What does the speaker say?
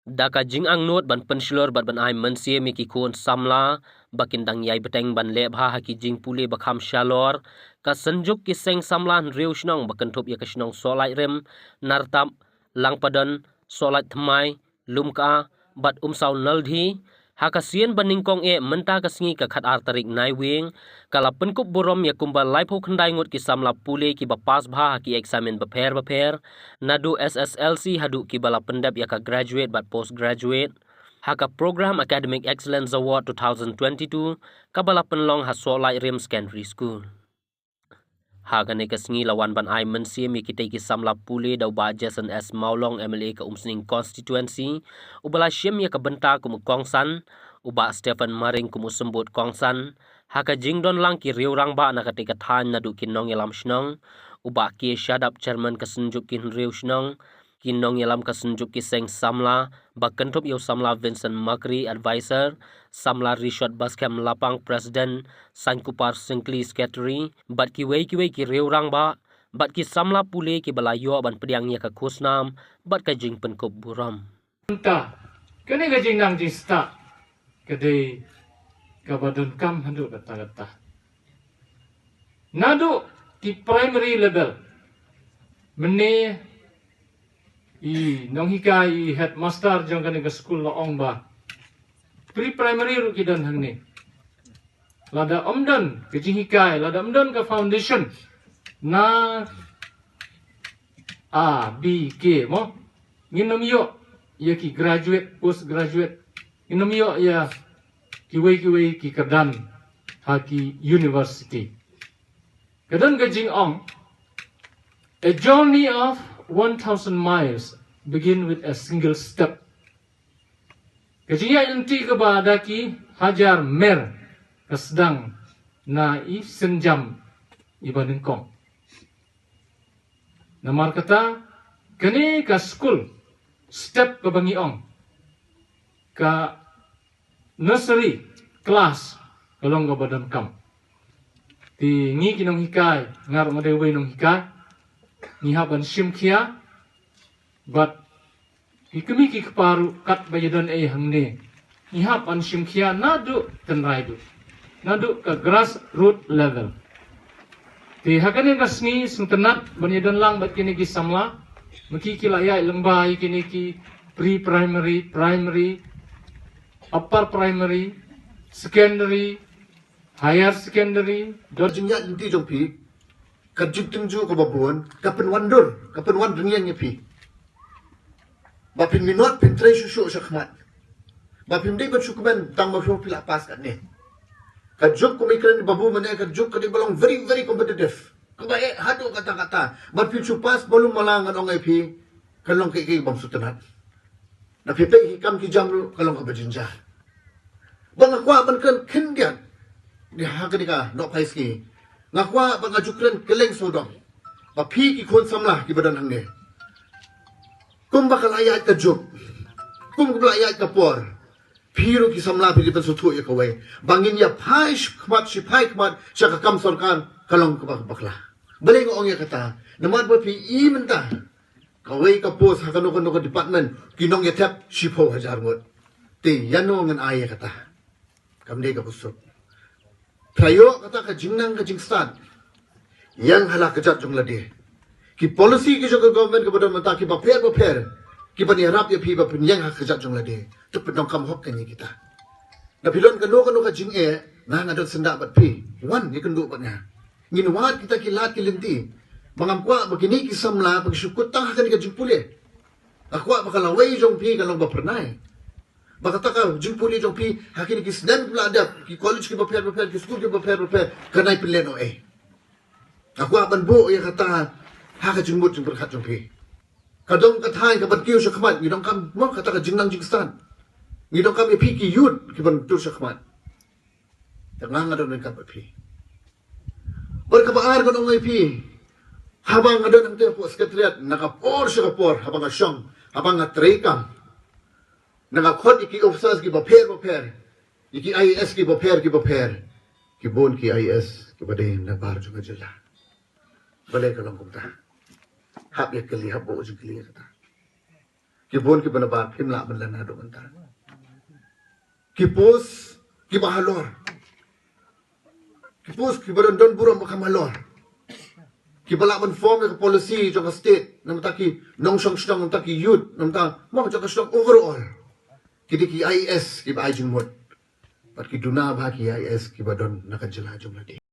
Daka jing ang not ban penslor bat ban ai mensie miki kon samla bakin dang yai beteng ban le bha haki jing pule bakham shalor ka Synjuk ki seng samla Hynriew Shnong bakan thop ya ka Shnong solai rem nartam langpadan solai thmai lumka bat umsaw naldi haka sien baning kong e menta ka sngi ka khat ar tarik nai wing kala Pynkup Burom ya kumba laipo khandai ngot ki samla pule ki bapas bha ki examen baper nadu SSLC hadu ki bala pendap ya ka graduate bat postgraduate haka program academic excellence award 2022 kabala penlong ha solai rem secondary school Haga ne kasngi lawan ban ai mensie mi kita ki samla pule dau ba Jason S Maulong MLA ka Umsning constituency ubala syem ya ka benta ku kongsan uba Stephen Maring ku sembut kongsan haka jingdon lang ki riurang ba na katika than na du kinong yalam Shnong uba ki shadap chairman ka Synjuk ki Hynriew Shnong kinong yalam ka Synjuk ki Seng Samla bakentop yo Samla Vincent Makri advisor Samla Rishot Baskem Lapang President Sankupar Singkli Secretary bat ki wei ki reurang ba bat ki Samla pule ki balayo ban pediang nya ka khusnam bat ka jing Pynkup Burom ta kene ga jing nang jista kede ka badun kam handu kata nadu di primary level mene I nong hika I headmaster jong kene ka school lo ong ba pre-primary ru kidan hang ni lada omdan ke jing hika lada omdan ka foundation na A B K mo nginom yo ya ki graduate post graduate nginom yo ya ki wei ki kadan ha ki university kadan ka jing ong a journey of 1,000 miles begin with a single step. Kajiya inti ke badaki hajar mer kasdang na I senjam ibadin kong. Namar kata kani ka school step ke bangiong ka nursery class kalong ka badan kam. Ti ngi kinong hikay ngar madewe nong hikay nihaban simkia but hikumi ki keparu kat bayadan hangne nihaban simkia nadu tenraidu nadu ke grassroots level ti hakane kasni suntenat banyadan lang bat kini ki samla maki kilaya lengbai kini ki pre-primary primary upper primary secondary higher secondary dojnya inti jompi kajuk tengju ko babon kapen wandur kapen wan ringyang nyepi bapin minot pin tre susu sakmat bapin de ko sukmen tang ma pila pas kan ne kajuk ko mikran babu mane kajuk ka di balong very competitive kabae hadu kata-kata bapin supas belum malangan ong ip kalong kay bang sutanat na pipe hikam ki jamru kalong ka bajinja bang akwa ban kan kindian di hakadika no paiski ngakwa pangajukran keleng sodong bapi ki kon samla ki badan hangne kum bakal ayat ka juk kum bakal ayat ka por piru ki samla pi ban sutu ya kawai bangin ya paish khmat si pai khmat sya ka kam sorkan kalong ka bakla baleng ong ya kata namad ba pi I menta kawai ka pos hakano ka department kinong ya tap si po hajar ngot ti yano ngan ay kata kamde ka busuk Prayo kata ka jingnang ka jingstan yang halak kejat jong lade ki policy ki jong government ka badan mata ki baper ki paniharap ya pi ba yang hak kejat jong lade tu pedong kam hok kan kita na pilon kanu ka jing na ngadot senda bat pi wan ni kendu batnya nginwat kita kilat kilenti mangamkwa begini ki samla pag syukut tang hakan ka jing pule akwa bakalaway jong pi kalong ba pernai baka taka jimpuli jong pi hakini ki snem pula adap ki college ki baper ki school ki baper kanai pileno aku aban bo ya kata haka jingmut jing berkat jong pi kadong kathai ka bat kiu syakmat ngidong kam mo kata ka jingnang jingstan ngidong kam pi ki yud ki ban tu syakmat tengah ngadon ka pi berkabar kadong pi habang ngadon ang tempo sekretariat nakapor siya kapor habang asyong habang atrekam Nangakot iki officers ki baper iki IAS ki baper ki bon ki IAS ki badai na bar juga jela balai ka lang kumta hap ya kali hap bo jung kali kata Kibon ki banaba kim la ban lana do bantar. Kipos ki bahalor. Kipos ki baron don burom bakamalor. Ki bala man form ka policy jong state nam ta ki nong shnong nam ta ki youth nam ta mo jong shnong overall. Kidi ki IS ki ba jing mod. Pat ki duna ba ki IS ki badon nakajala jong ladi.